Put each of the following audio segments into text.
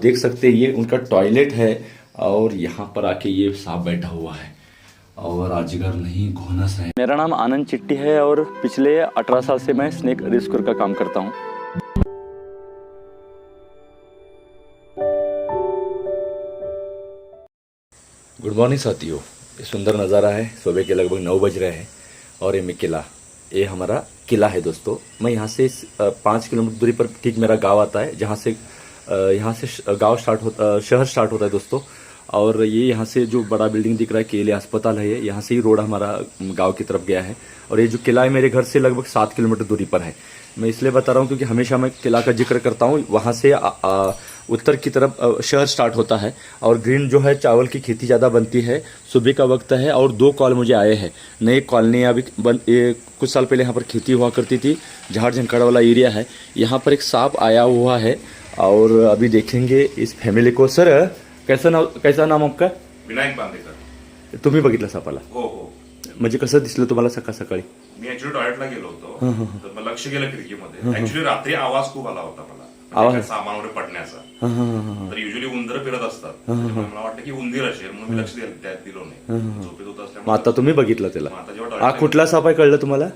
देख सकते हैं ये उनका टॉयलेट है और यहाँ पर आके ये सांप बैठा हुआ है और अजगर नहीं घोनस है। मेरा नाम आनंद चिट्टी है और पिछले 18 साल से मैं स्नेक रेस्क्यूर का काम करता हूँ। गुड मॉर्निंग साथियों, ये सुंदर नज़ारा है। सुबह के लगभग 9 बज रहे हैं और ये हमारा किला है दोस्तों। मैं यहाँ से 5 किलोमीटर दूरी पर ठीक मेरा गांव आता है, जहाँ से गांव शहर स्टार्ट होता है दोस्तों। और ये यहाँ से जो बड़ा बिल्डिंग दिख रहा है केले अस्पताल है, यहाँ से ही रोड हमारा गांव की तरफ गया है। और ये जो किला है मेरे घर से लगभग 7 किलोमीटर दूरी पर है। मैं इसलिए बता रहा हूँ क्योंकि हमेशा मैं किला का जिक्र करता हूँ। वहाँ से उत्तर की तरफ शहर स्टार्ट होता है और ग्रीन जो है चावल की खेती ज़्यादा बनती है। सुबह का वक्त है और 2 कॉल मुझे आए हैं। नई कॉलोनी अभी कुछ साल पहले यहाँ पर खेती हुआ करती थी, झाड़ झंकाड़ वाला एरिया है। यहाँ पर एक सांप आया हुआ है और अभी देखेंगे इस फॅमिली को। सर कैसा नाम आपका? विनायक बांदेकर. तुम्ही बघितला सापाला? हो. म्हणजे कसं दिसलं तुम्हाला सकाळी? मी ऍक्च्युली टॉयलेटला गेलो होतो, तर मला लक्ष गेलं खिडकीमध्ये. ऍक्च्युली रात्री आवाज खूप आला होता मला, आवाज सामान वगैरे पडण्याचा. तर युजली उंदर फिरत असतात, मला वाटलं की उंदीर असेल म्हणून मी लक्ष दिलं नाही. झोपेत होत असल्यामुळे. आता तुम्ही बघितलं त्याला? आता जेव्हा कुठला साप आहे कळलं तुम्हाला?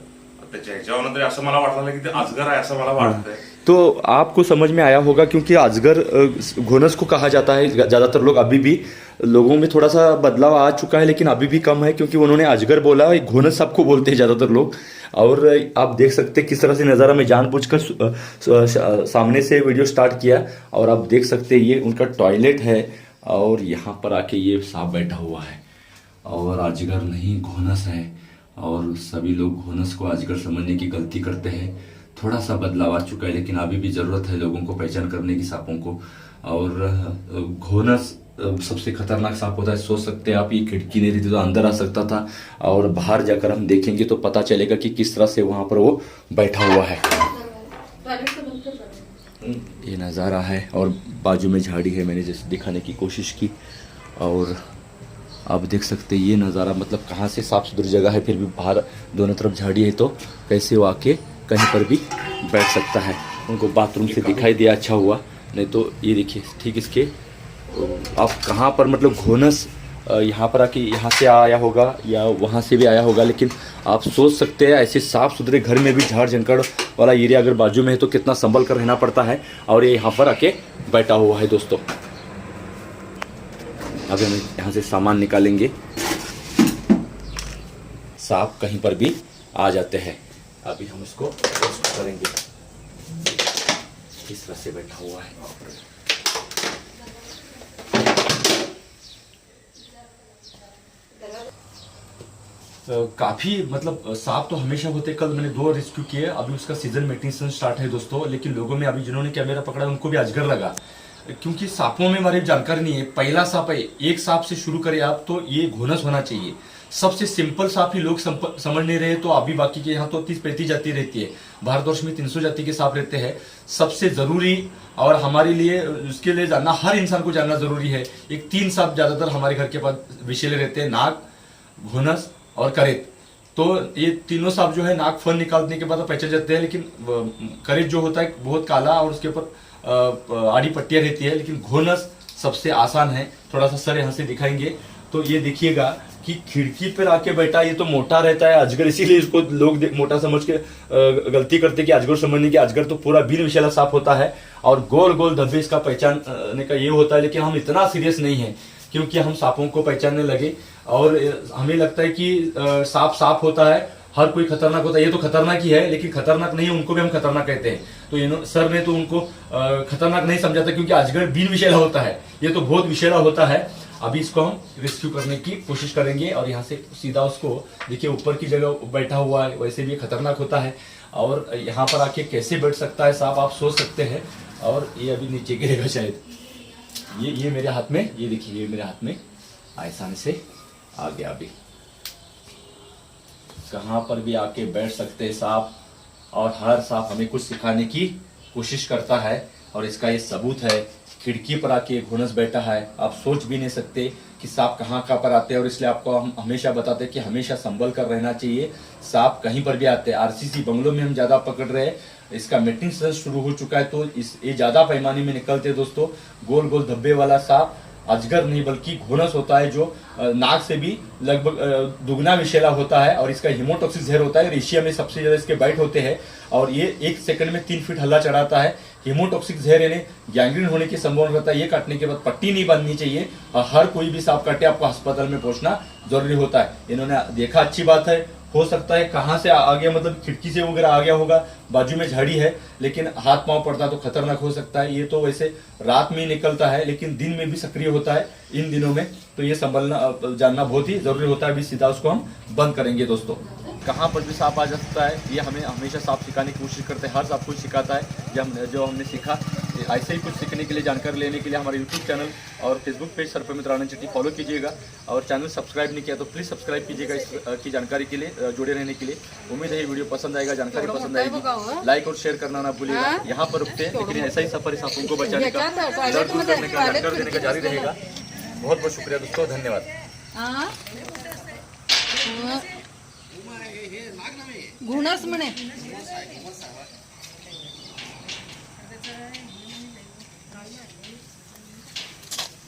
त्याच्या ह्याच्यावर तरी असं मला वाटलं की ते अजगर आहे असं मला वाटतंय. तो आपको समझ में आया होगा क्योंकि अजगर घोनस को कहा जाता है। ज़्यादातर लोग अभी भी लोगों में थोड़ा सा बदलाव आ चुका है, लेकिन अभी भी कम है क्योंकि उन्होंने अजगर बोला, घोनस सबको बोलते हैं ज़्यादातर लोग। और आप देख सकते हैं किस तरह से नज़ारा मैं जानबूझकर सामने से वीडियो स्टार्ट किया। और आप देख सकते हैं ये उनका टॉयलेट है और यहाँ पर आके ये सांप बैठा हुआ है और अजगर नहीं घोनस है। और सभी लोग घोनस को अजगर समझने की गलती करते हैं। थोड़ा सा बदलाव आ चुका है, लेकिन अभी भी ज़रूरत है लोगों को पहचान करने की सांपों को। और घोनस सबसे खतरनाक सांप होता है। सोच सकते हैं आप, ये खिड़की नहीं रहती तो अंदर आ सकता था और बाहर जाकर हम देखेंगे तो पता चलेगा कि किस तरह से वहाँ पर वो बैठा हुआ है। ये नज़ारा है और बाजू में झाड़ी है, मैंने जैसे दिखाने की कोशिश की। और आप देख सकते हैं ये नज़ारा, मतलब कहाँ से साफ सुथरी जगह है, फिर भी बाहर दोनों तरफ झाड़ी है, तो कैसे वो आके कहीं पर भी बैठ सकता है। उनको बाथरूम से दिखाई दिया, अच्छा हुआ। नहीं तो ये देखिए ठीक इसके आप कहाँ पर, मतलब घोनस यहाँ पर आके यहाँ से आया होगा या वहाँ से भी आया होगा। लेकिन आप सोच सकते हैं ऐसे साफ़ सुथरे घर में भी झाड़ झंकड़ वाला एरिया अगर बाजू में है तो कितना संभल कर रहना पड़ता है। और ये यहाँ पर आके बैठा हुआ है दोस्तों। अभी हम यहाँ से सामान निकालेंगे। सांप कहीं पर भी आ जाते हैं। अभी हम इसको रेस्क्यू करेंगे। इस तरह से बैठा हुआ है। काफ़ी मतलब सांप तो हमेशा होते। कल मैंने 2 रेस्क्यू किए। अभी उसका सीजन मेंटेनेंस स्टार्ट है दोस्तों। लेकिन लोगों में अभी जिन्होंने कैमरा पकड़ा उनको भी अजगर लगा, क्योंकि सांपों में हमारी जानकारी नहीं है। पहला सांप है, एक सांप से शुरू करें आप तो ये घोनस होना चाहिए। सबसे सिंपल सांप ही लोग समझ नहीं रहे, तो अभी बाकी के यहाँ तो 30-35 जाति रहती है। भारतवर्ष में 300 जाति के सांप रहते हैं। सबसे जरूरी और हमारे लिए उसके लिए जानना, हर इंसान को जानना जरूरी है। एक 3 सांप ज्यादातर हमारे घर के पास विषैले रहते हैं, नाग, घोनस और करेत। तो ये तीनों सांप जो है नाक फन निकालने के बाद पहचान जाते हैं। लेकिन करेत जो होता है बहुत काला और उसके ऊपर आड़ी पट्टियां रहती है। लेकिन घोनस सबसे आसान है। थोड़ा सा सर यहाँ से दिखाएंगे तो ये देखिएगा कि खिड़की पर आके बैठा, ये तो मोटा रहता है अजगर, इसीलिए इसको लोग मोटा समझ के गलती करते कि अजगर समझने की। अजगर तो पूरा बिन विषैला सांप होता है और गोल गोल धब्बे इसका पहचानने का ये होता है। लेकिन हम इतना सीरियस नहीं है क्योंकि हम सांपों को पहचानने लगे और हमें लगता है कि सांप सांप होता है, हर कोई खतरनाक होता है। ये तो खतरनाक ही है, लेकिन खतरनाक नहीं है, उनको भी हम खतरनाक कहते हैं। तो सर ने तो उनको खतरनाक नहीं समझा था क्योंकि अजगर बिन विषैला होता है, ये तो बहुत विषैला होता है। अभी इसको हम रेस्क्यू करने की कोशिश करेंगे और यहाँ से सीधा उसको देखिए ऊपर की जगह बैठा हुआ है, वैसे भी खतरनाक होता है। और यहाँ पर आके कैसे बैठ सकता है सांप आप सोच सकते हैं। और ये अभी नीचे गिरेगा शायद। ये मेरे हाथ में, ये देखिए ये मेरे हाथ में आसानी से आ गया। अभी कहाँ पर भी आके बैठ सकते हैं सांप। और हर सांप हमें कुछ सिखाने की कोशिश करता है और इसका ये सबूत है। खिड़की पर आके घोनस बैठा है, आप सोच भी नहीं सकते कि सांप कहाँ पर आते हैं। और इसलिए आपको हम हमेशा बताते हैं कि हमेशा संभल कर रहना चाहिए। सांप कहीं पर भी आते हैं। आरसीसी बंगलों में हम ज़्यादा पकड़ रहे हैं, इसका मेटिंग सीजन शुरू हो चुका है, तो ये ज्यादा पैमाने में निकलते हैं दोस्तों। गोल गोल धब्बे वाला सांप अजगर नहीं बल्कि घोनस होता है, जो नाक से भी लगभग दुगना विषैला होता है और इसका हीमोटॉक्सिक जहर होता है। एशिया में सबसे ज्यादा इसके बाइट होते हैं और ये 1 सेकंड में 3 फीट हल्ला चढ़ाता है। हीमोटॉक्सिक जहर यानी गैंग्रीन होने की संभावना रहता है। ये काटने के बाद पट्टी नहीं बांधनी चाहिए और हर कोई भी सांप काटे आपको अस्पताल में पहुंचना जरूरी होता है। इन्होंने देखा, अच्छी बात है। हो सकता है कहाँ से आ गया, मतलब खिड़की से वगैरह आ गया होगा, बाजू में झाड़ी है, लेकिन हाथ पांव पड़ता तो खतरनाक हो सकता है। ये तो वैसे रात में ही निकलता है लेकिन दिन में भी सक्रिय होता है इन दिनों में, तो ये संभलना जानना बहुत ही जरूरी होता है। अभी सीधा उसको हम बंद करेंगे दोस्तों। कहाँ पर भी सांप आ जा सकता है, ये हमें हमेशा सांप सिखाने की कोशिश करते हैं। हर सांप कुछ सिखाता है। जो हमने सीखा, ऐसे ही कुछ सीखने के लिए, जानकारी लेने के लिए हमारे यूट्यूब चैनल और फेसबुक पेज सर्पमित्र आनंद चट्टी फॉलो कीजिएगा। और चैनल सब्सक्राइब नहीं किया तो प्लीज़ सब्सक्राइब कीजिएगा इसकी जानकारी के लिए, जुड़े रहने के लिए। उम्मीद है ये वीडियो पसंद आएगा, जानकारी पसंद आएगी। लाइक और शेयर करना ना भूलिएगा। यहाँ पर रुकते हैं, लेकिन ऐसा ही सफर सांपों को बचाने का, डर दूर करने का, जानकारी देने का जारी रहेगा। बहुत बहुत शुक्रिया दोस्तों, धन्यवाद। घुणस म्हणे